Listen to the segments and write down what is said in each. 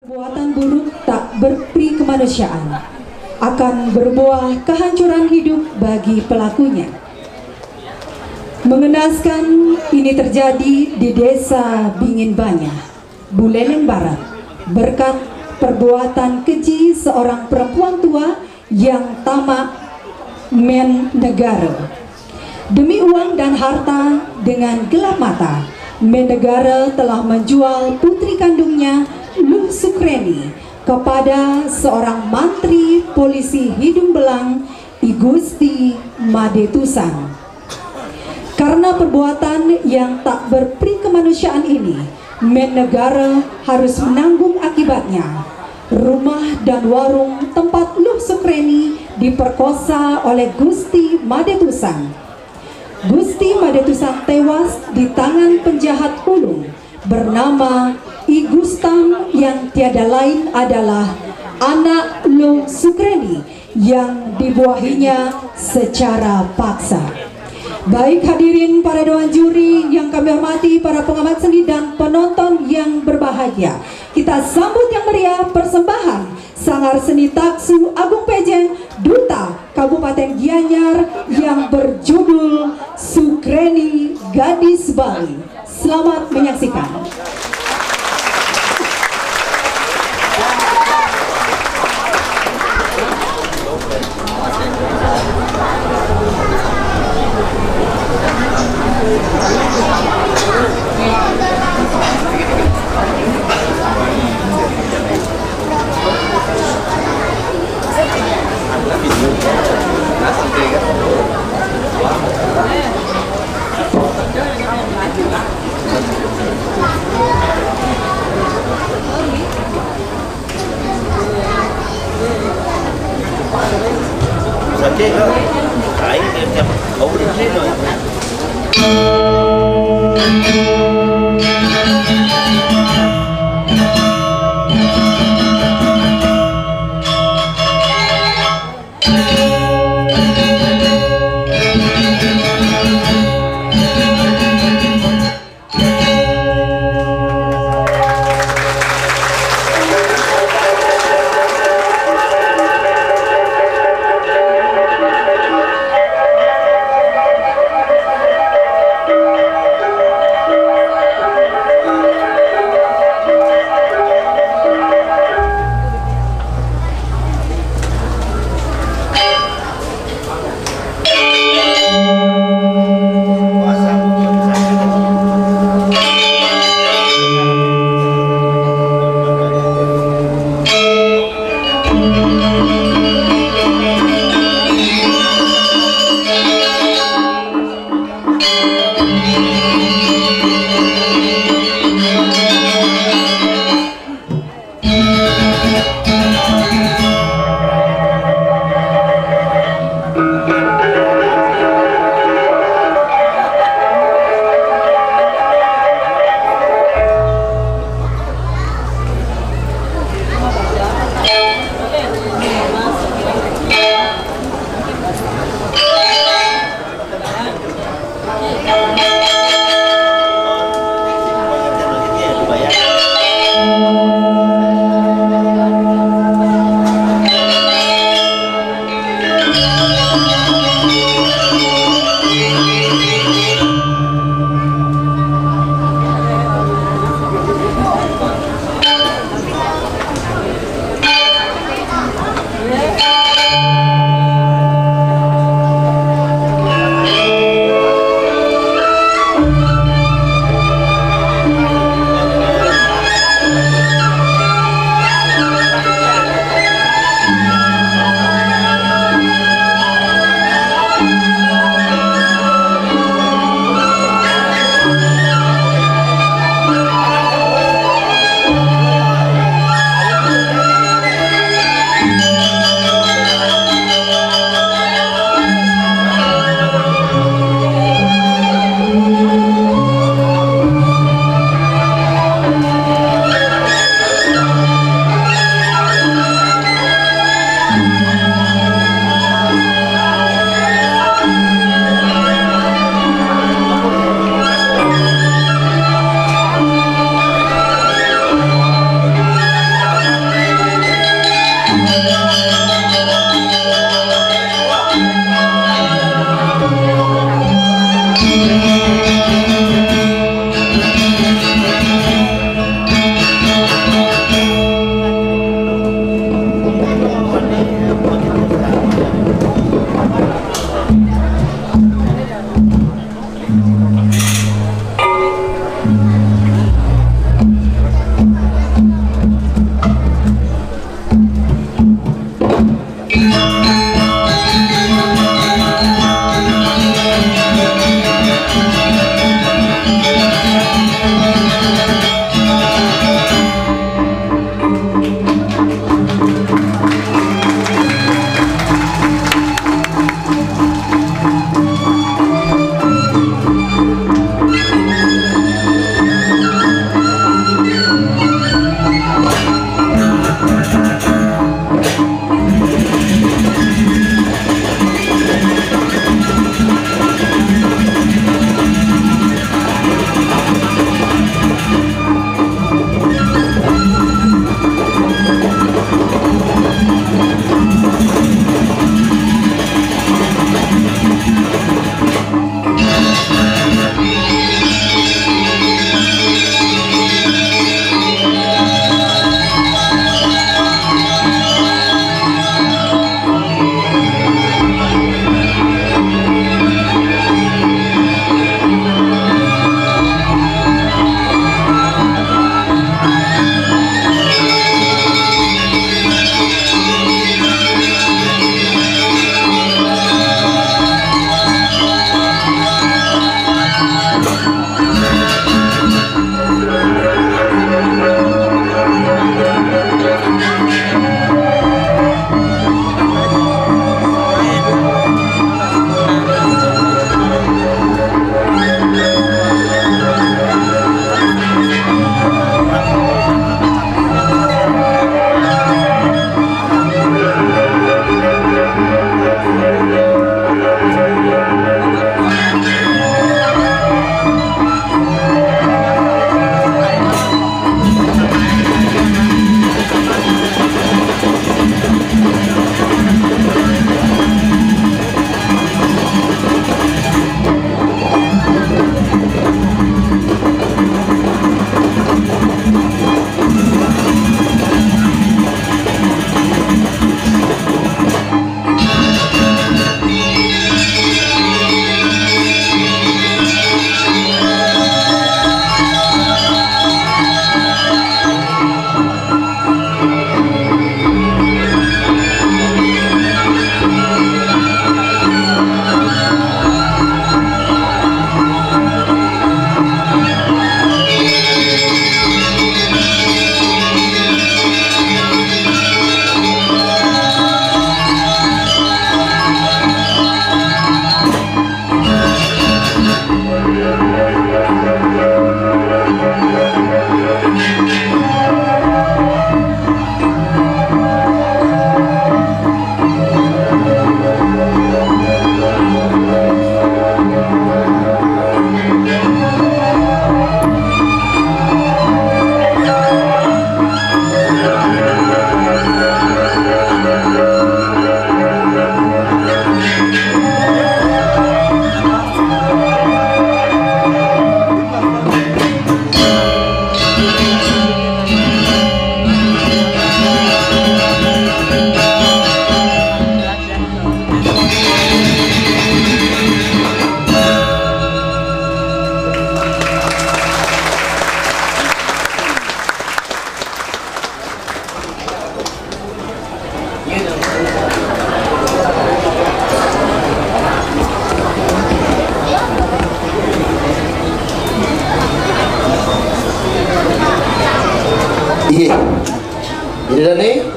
Perbuatan buruk tak berperi kemanusiaan akan berbuah kehancuran hidup bagi pelakunya. Mengenaskan ini terjadi di desa Binginbanyah, Buleleng Barat, berkat perbuatan keji seorang perempuan tua yang tamak men-negara. Demi uang dan harta dengan gelap mata, men-negara telah menjual putri kandungnya Luh Sukreni kepada seorang mantri polisi Hidung Belang, I Gusti Madetusan. Karena perbuatan yang tak berperi kemanusiaan ini, men-negara harus menanggung akibatnya. Rumah dan warung tempat Luh Sukreni diperkosa oleh Gusti Madetusan. Gusti Madetusan tewas di tangan penjahat ulung bernama I Gustam yang tiada lain adalah anak Luh Sukreni yang dibuahinya secara paksa. Baik hadirin para dewan juri yang kami hormati, para pengamat seni dan penonton yang berbahagia, kita sambut yang meriah persembahan Sanggar Seni Taksu Agung Pejen Duta Kabupaten Gianyar yang berjudul Sukreni Gadis Bali. Selamat menyaksikan. Chết đó, phải em ấu đến chết rồi.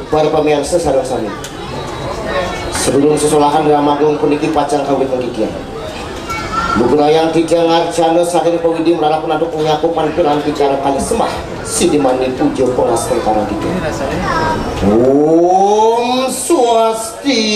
Para pemirsa sareng sami. Sebelum sesolahan Ramagung puniki pacang kawit pengikian. Bukurayang Kijang Arjana saking pawidi merana penanduk menyakupan piran bicara kali semah sidimani pujo pengas perkara gitu. Om Swastiastu.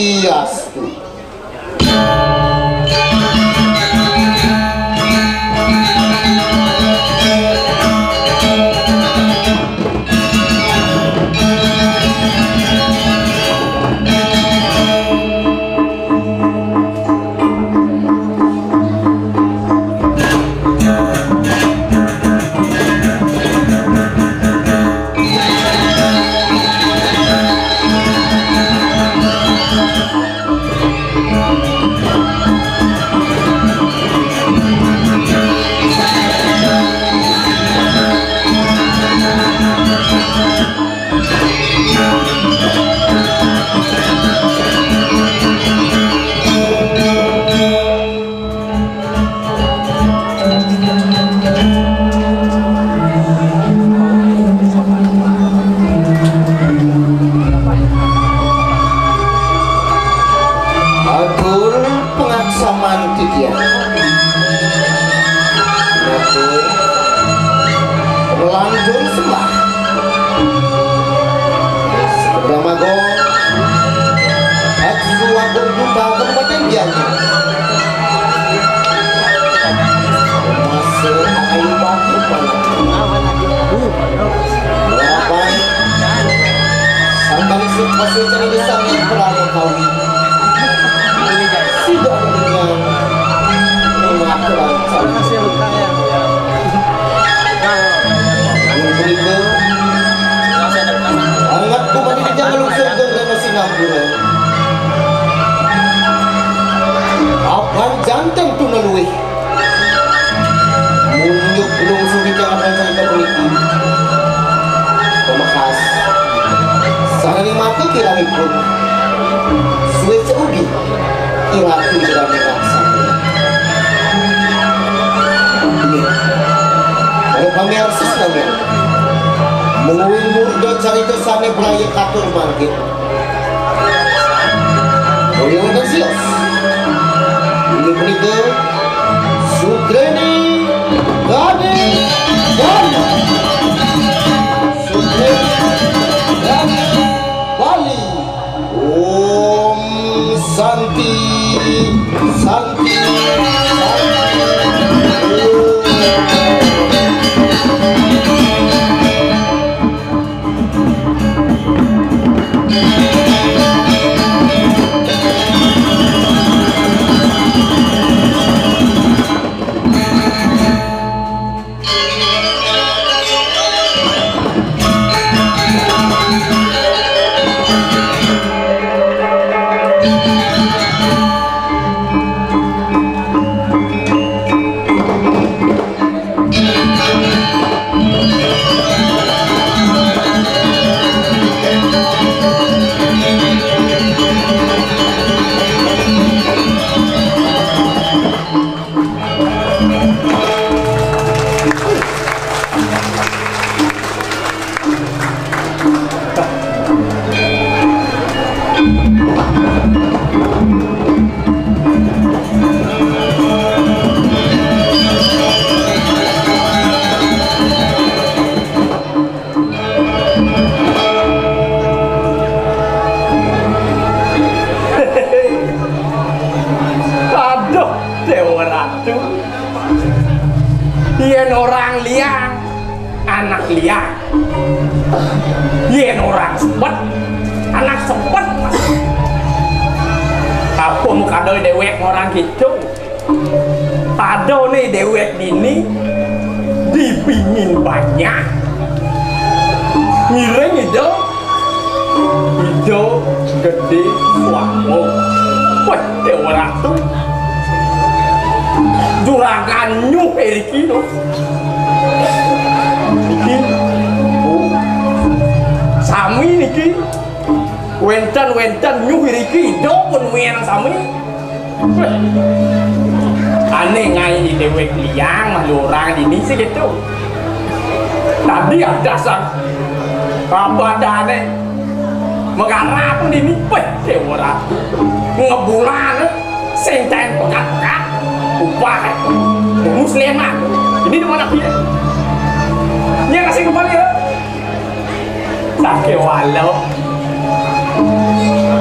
anak sempat apa muka doi dewek orang gitu tado nih dewek ini dipingin banyak miring itu gede suamu pede orang tuh juragan nyuh eriki tuh niki sami niki wentan nyuh eriki do pun wian sami aneh ngai di dewek liang mah orang ini sih gitu tadi ada sang kabadane mengarap ini pede orang ngebulan senten pekat upah musliman ini di mana dia ini kasih kembali ya sakit walau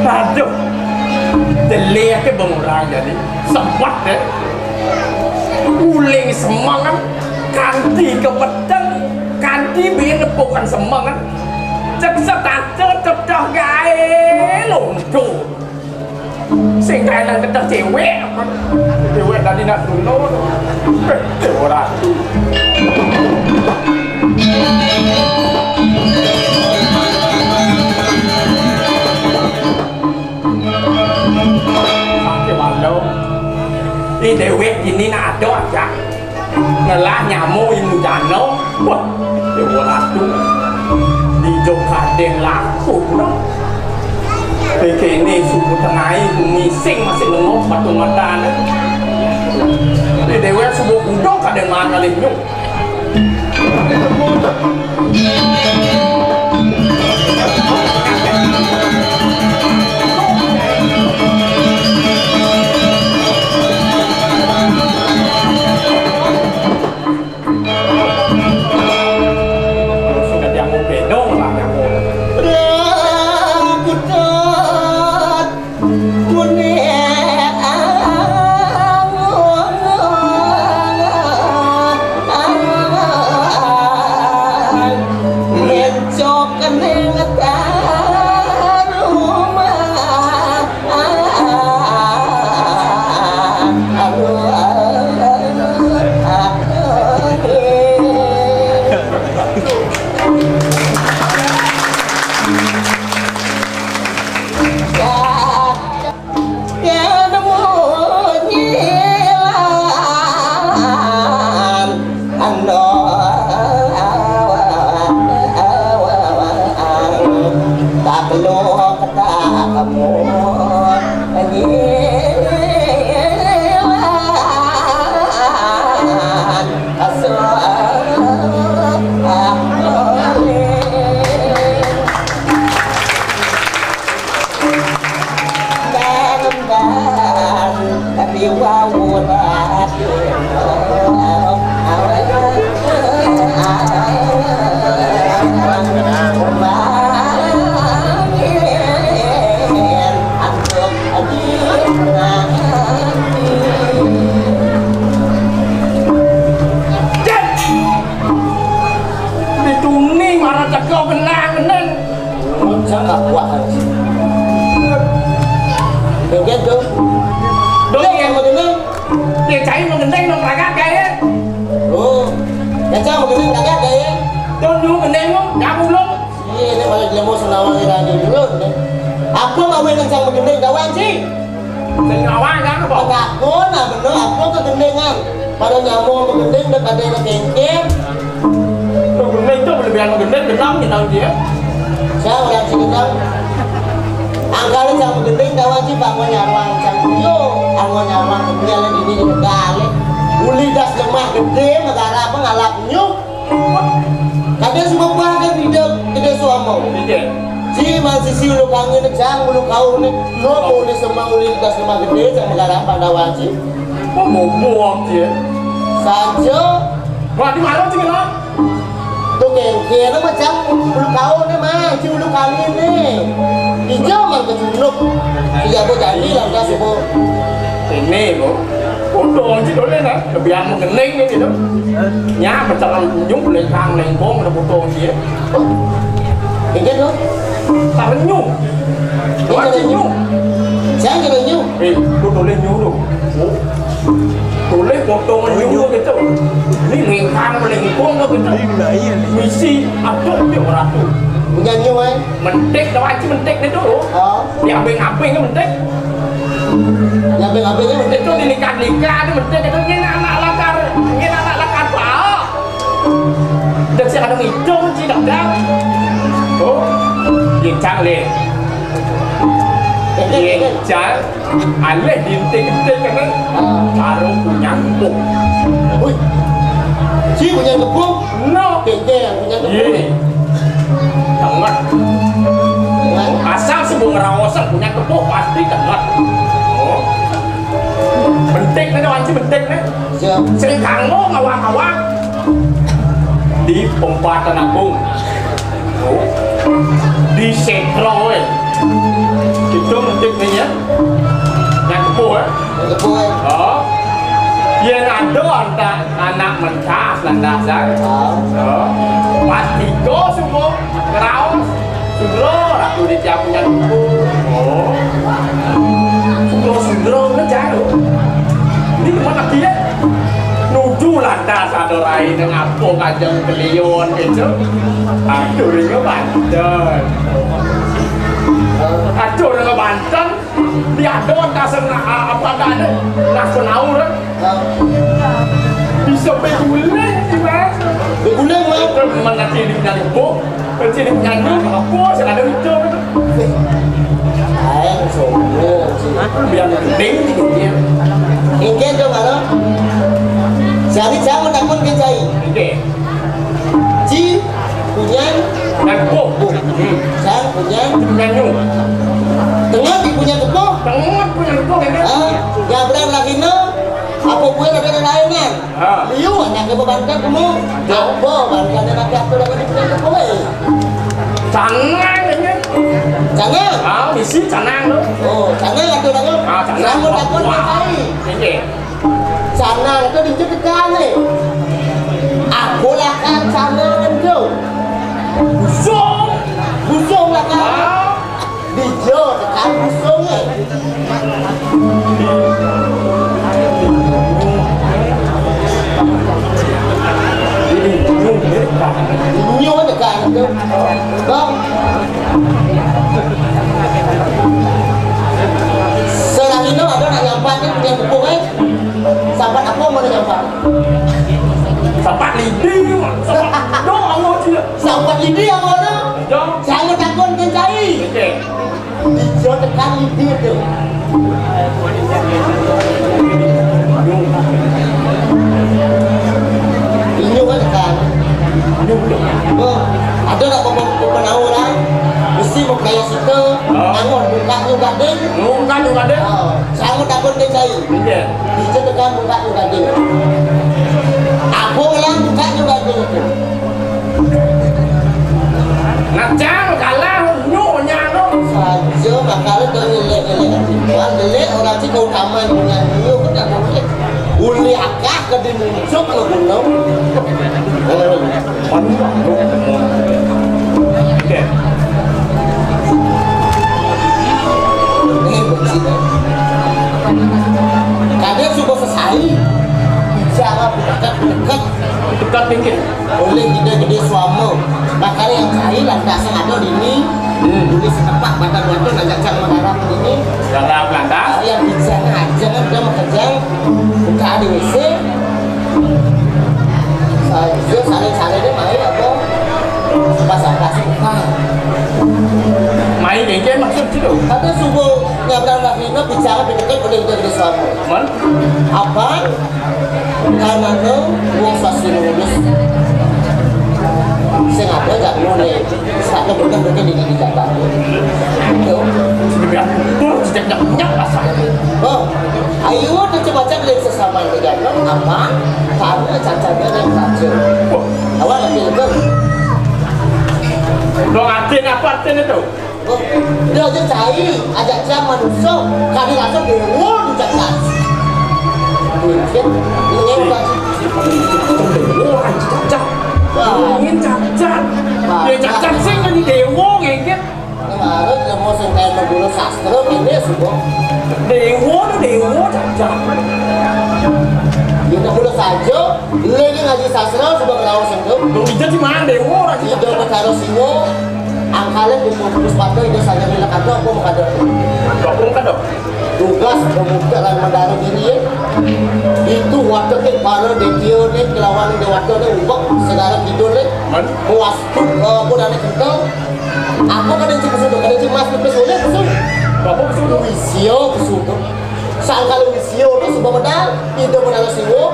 aduh delik ke bengurang jadi sempat deh uling semangat kanti ke pedang kanti biar bukan semangat cek cek gaya lontu sing kaya nang kedah cewek tadi nak dulu orang sakit malu ini dewek ini nak ada aja ngelah nyamu ilmu jano wah orang tu di Jogja laku ini suku tengah bumi sing masih lengok batu mata ini dewa subuh kudok kadang mana linyuk sudah jamu bedong lah jamu lenyu. Wajib nyu. Jangan jadi nyu. Aku boleh nyu dong. Boleh potong nyu gitu. Ini lingkang melingkung gitu. Misi apa dia orang tu? Punya nyu Mentek dah wajib mentek ni dulu. Oh. Dia abeng-abeng kan mentek. Yang abeng-abengnya Mentek tu nikah-nikah ni mentek itu ni anak lakar pak. Dah siapa ada hidung sih dah dah. Oh, dia canggih. Dia alih dintik-dintik kan baru punya kepung. Wih, si punya kepung? No, Keke yang punya kepung. Tengah. Asal sebelum ngerawasan punya kepung pasti tengah. Oh, bentik ni dah anci bentik ni. Sering kango ngawang-ngawang di Pempatan Agung. Oh, di Setro itu bentiknya yang kepung Yang kepung oh yang ada antara anak mentas dan dasar oh Matiko semua keraus sugro ratu di tiap punya kepung oh sugro ngejar ini kemana dia nuju lantas ada lain yang apa kajang kelion gitu aduh ini banten aduh dengan Banten dia ada kasar apa ada nasional kan bisa beguling sih mas beguling mas mana sini punya ibu sini punya ibu apa sih ada hijau kan biar gede gitu dia ini tu mana jadi jangan takut kecai ci punya dan kok jangan punya nyanyu tengah di punya kepung tengah punya kepung kan ya benar lagi no apa gue ada lain kan liu anak ke Banten kamu apa Banten anak aku lagi di punya kepung canang kan canang misi canang lo oh canang itu lagi canang takut kecai canang itu dicetekan nih aku lah kan canang itu busung lah kan dijo tekan busungnya nyu tekan itu bang serang itu ada nak nyampan ni punya kepung sampai apa mau nyampan sampai lidi dong Allah dia sampai lidi yang mana jangan takut kencai dijo tekan lidi itu inyu kan tekan ada nak penau lah mesti mau kaya situ angon buka juga deh jangan takut kencai dijo tekan buka juga deh aku yang buka juga deh ngacang kalah nyonya dong saja makanya tu elek orang si kau taman punya nyu kan tak boleh uli akah ke di muncul kalau belum benci kadang sudah selesai cara dekat tinggi oleh gede-gede suamo makanya yang cari landasan ada di ini tulis setepak badan-badan ajak jangan mengarah ini dalam landas yang bicara aja kan udah mengerjang buka di WC saja sare-sare dia main apa pasang-pasang buka main geng maksud itu ada subuh nyabran lakinya bicara dekat oleh gede-gede suamo apa karena itu uang swasti nulis saya ada tak boleh satu berkan di Jakarta itu sejak nyak pasang oh ayo baca dari sesama yang jalan apa karena cacatnya yang baca awal lagi itu dong artin apa artin itu dia aja cari ajak jam manusia kali langsung diwul cacat mungkin ini cacat ingin cacat dia cacat sih kan di dewo ngengket baru dia mau sengkai guru sastra ini semua. Dewa cacat. Kita boleh saja, lagi ngaji sastra sudah ngelawan sentuh. Bisa di mana dewa lagi? Tidak bertaruh singo, angkanya di putus pantai itu saja bila kantor aku mau kantor. Aku kan dok. Tugas pemuda dan mendarat diri ya. Itu waktu ke para dekio ni kelawan di waktu ni ubah sedara tidur ni. Puas tu aku dah nak kental. Aku kan yang cuma kadang cuma masuk pesulit pesul. Bapak pesul Wisio pesul tu. Sangkal wisio tu sebab medal itu medal singo.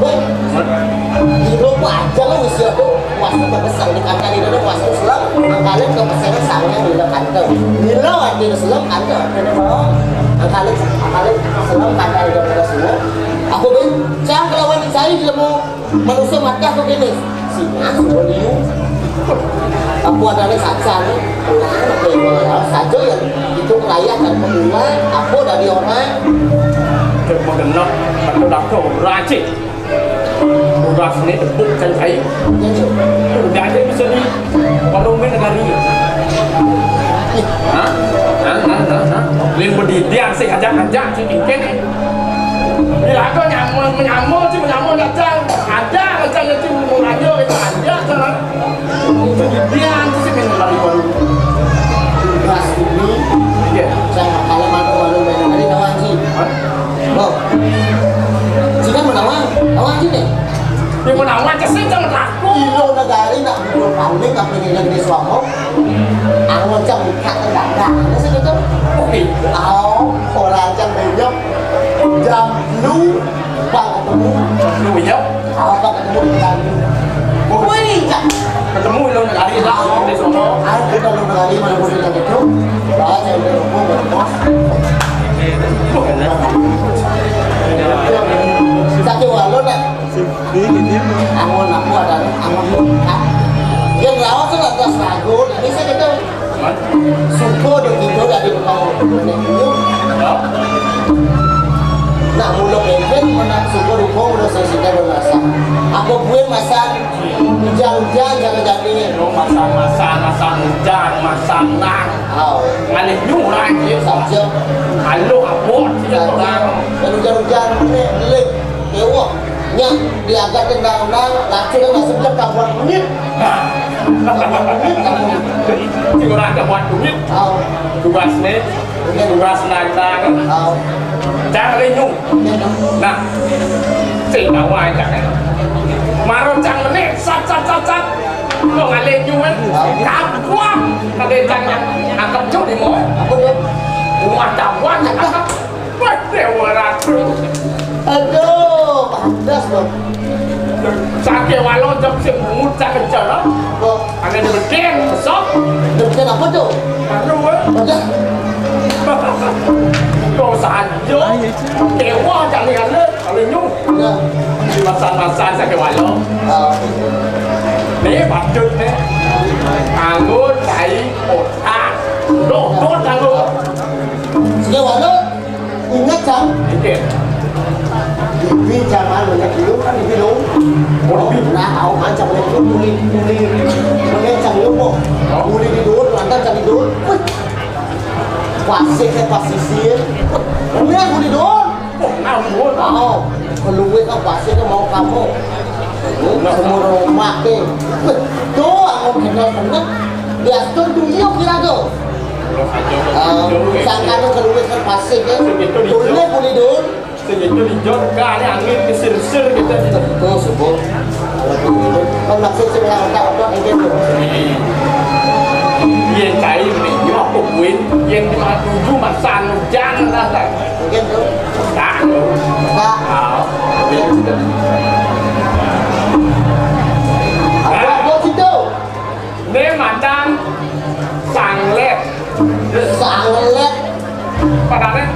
Baik. Di lupa aja lah wisio tu. Wastu terbesar di kantor ini ada wastu selam. Angkanya kepesangan sangnya di kantor. Bila waktu itu selam kantor. Kena bawa. Angkanya selam kantor di kantor semua. Aku bincang kelawan saya dia mau manusia mata tu gini. Singa semua liu. Aku adalah saja nih. Saja yang itu layak dan pemula. Aku dari orang. Cuma kenal atau dakau rajin. Udah sini tepuk kan saya. Udah aja bisa di parlemen negara. Hah? Lain berdidian sih ajak sih mungkin. Bila aku menyamul datang ada macam itu mengajak itu ada kan. Berdidian sih kan baru. Tugas ini. Ya. Saya kalau malu dari kawan sih. Loh. Jika menawang sih deh. Dia menawang kesini jangan takut. Ilo negari nak berdua paling apa ni negeri suamo. Aku macam buka tendang. Ada sih gitu. Oke. Orang macam banyak jam lu bang ketemu. Lu ya. Bang ketemu di kami. Woi, Ketemu lu negari lah di sono. aku kalau negari mana boleh tak itu. Baca itu pun bos. Sakit walau nak. Angon aku ada angon muka. Yang lawan tu nak tas ragu. Ini saya kata. Suko dok itu dari kau menengku. Nak mula kempen mana suko ruko udah selesai bermasa. Aku buat masa hujan-hujan jangan jadi. Masa hujan, masa nang. Ngalih nyurang je Saja. Halo abot dia orang. Dan hujan-hujan ni lek kewak. Nyak diagak tendang-tendang lacu dah sebelah kawan menit. Cik orang tak buat duit. Tugas ni, tugas nang. Jangan renyung. Nah, cik awak jangan. Marah jangan ni, sat. Kau ngalih nyung kan? Kapuan. Kalau jangan angkat jauh di mana? Apa dia? Rumah tahuan angkat. Buat dewa ratu. Aduh, padas dong. Sakit walau jam sebut tak kejar lah. Kok Ada di berdeng, besok. dokter apa tu? Aduh, Padas. kau sahaja. Dewa jangan ada. Kalau nyung. Ya. Di masa-masa sakit walau. Ni patut ni. Anggur, cai, otak. Doktor anggur. Sekali walau ingat kan? Okey. Ibi jangan banyak dulu kan ibi dong. Nah, tahu macam itu muli macam lu muli tidur lantar cari tidur. Pasir ke pasisir. Mana muli tidur? Nah, buat. Tahu keluar ke pasir ke mau kamu. Semua rumah ke. Tuh aku kenal. Dia tunjuk kira tu. Sangkan keluar ke pasir ke. Boleh muli tidur. Segitu dijot kan angin kesir-sir kita Itu sebut. Kalau maksud sebenarnya otak itu. Yang cai ni aku win yang di mana tujuh masa hujan lah tak. Mungkin tu. Tak. Tak. Apa situ? Ni macam sanglet. Sangat. Padahal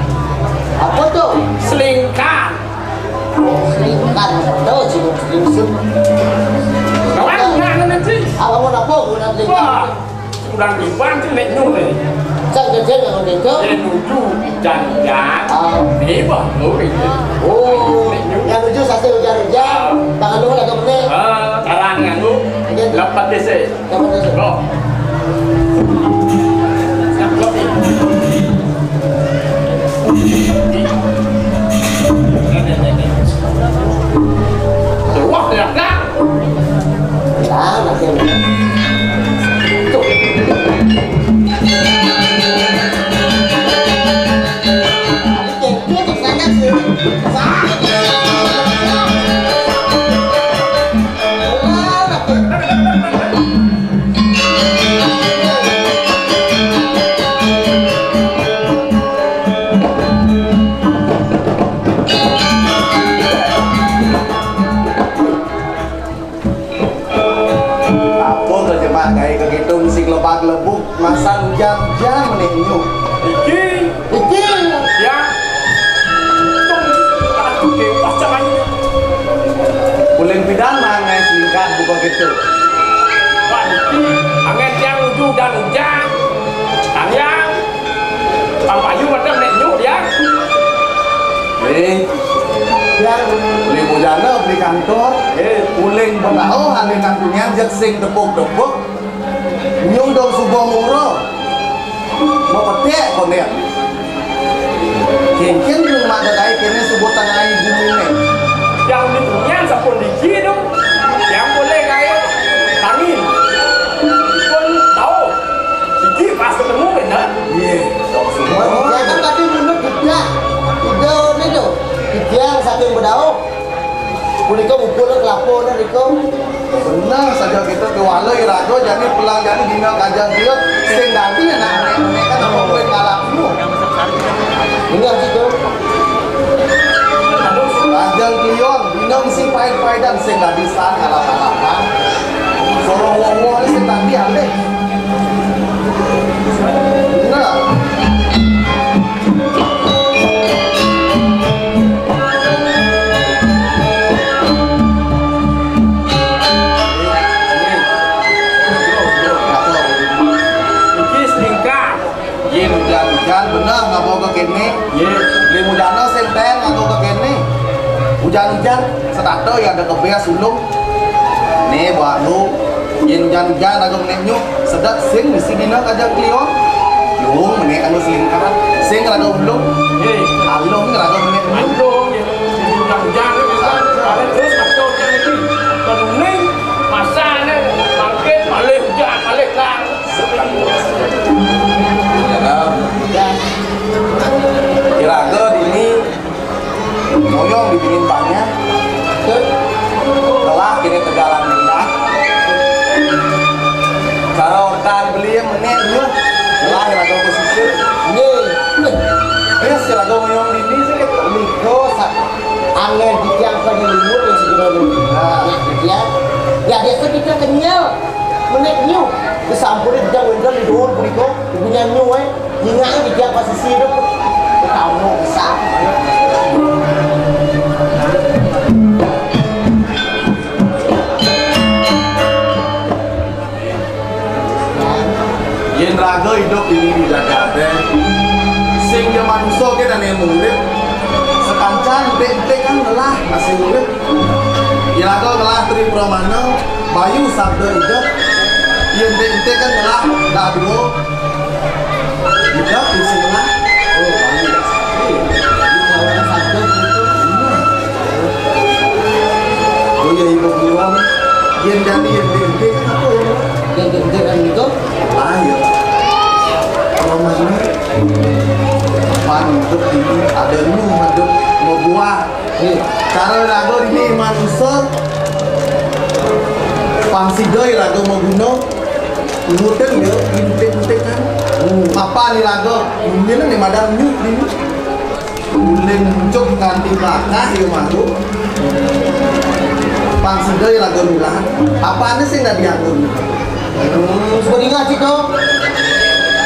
Apa tu? selingkan. Selingkan. Tahu sih selingkuh. Kawan mana nanti? Apa mau apa? Guna Wah, selingkuh. sudah dibuat tu nek nyung ni. Saya kerja dengan itu. Dia nuju jangan. Ni baru ini. Oh, yang tujuh satu hujan-hujan. Tangan lu ada menit. Karangan tu. Lepas desa. Dapat tu. Oh. hujan-hujan menenyu. Iki ya aku ke pasangan Bulan bidang mana selingkat bukan gitu. Pak iki angin yang uju dan hujan yang Bang Bayu macam nenyu dia Yang beli bujana beli kantor, uling berau hari kantornya jet sing tepuk-tepuk, nyung dong subuh muro, mau petek konek. Kincin rumah dadai kini subuh tengah ibu ini. yang ditunya sapun diki dong yang boleh kayak angin pun tahu diki pas ketemu benar Ya kan tadi menurut kita itu yang saking berdau kuliko mukul kelapon riko Benar saja kita kewala irago jadi pelang jadi dina kajang dia sing dadi anak mereka tak boleh kalah dulu. ini harus itu Kajang klion dina mesti pahit-pahitan sing dadi stan kalah-kalahan. Sorong wong-wong ini sing dadi ande. Benar. Hujan bener nggak bawa ke kene, beli mujana senten nggak bawa ke kene. Hujan-hujan setato ya ada kebaya sulung. Nih baru, hujan-hujan agak menenyu, sedak sing mesti dina kajak klion. Yung menek anu selingkaran, sing rada ulung, alung rada menenyu. Aduh, hujan-hujan ada terus atau hujan itu bening masanya makin malih hujan malih lang Kira-kira ini moyong dibikin banyak, telah kini tegalan minta. Cara orkan beli menek dulu, telah kira-kira pesisir. Ya kira-kira moyong ini sih Miko angin di tiang pada limur yang segera dulu ya dia sedikit kenyal menek nyu kesampurnya di tiang wendel di doon kuliko punya nyu nyingang di tiang posisi itu tahu mau bisa yen raga hidup ini di Jakarta sing dia manusia kita nih murid sekancan dek kan lelah masih murid ya raga lelah tri pramana bayu sabda hidup yen dek kan lelah dah dulu hidup bisa lelah bayu dah sabda oh ya ibu bilang yen jadi yen dek kan apa yang gede kan itu ayo pramana hidup ini ada nu hidup mau buah cara rago ini manusia pangsi doi rago mau guna nguten dia intek kan apa nih rago ini nih madam nyuk ini ulin cok nganti belakang ya malu pangsi doi rago nulah apa nih sih nggak diatur sebenarnya sih tuh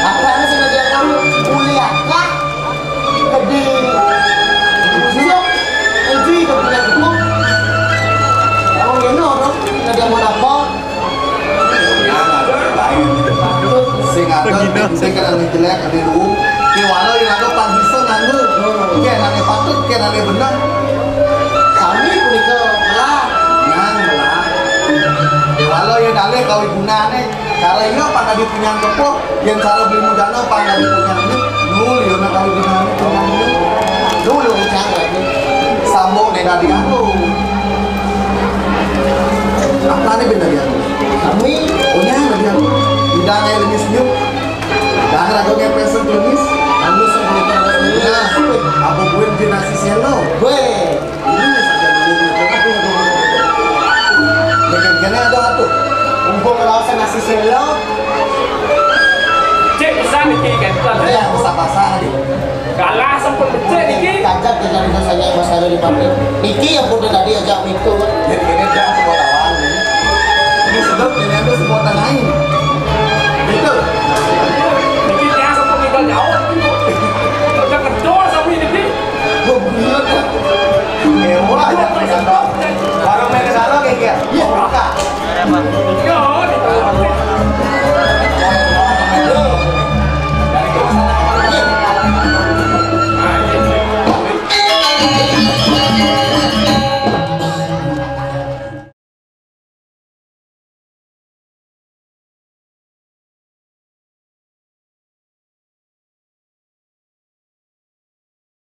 apa sih nggak diatur kuliah kah di siap entry ke punya buku orang yang orang nggak dia mau dapat sing ada jelek ada lu ki walau yang ada panggisan anu ki nane patut ki nane benar kami kuliko lah yang belah ki walau yang dalih kau gunane cara ini pada di punya kepo yang cara beli mudana pada di punya ini nul yang kau gunane dulu bicara ini sambung nih dari anu apa nih benar ya kami punya dari anu tidak kayak lebih senyum dan ragonya pesen tulis kami sebelum kita nah apa gue di nasi selo gue ini saja dulu dengan ada apa mumpung ngelawasan nasi selo cek bisa nih kan ya basah-basah nih kalah sempat becek nih kacak dengan rasanya yang masih ada di pabrik Niki yang pun tadi ajak Miko jadi ini dia semua lawan nih ini sedap ini ada semua tangain gitu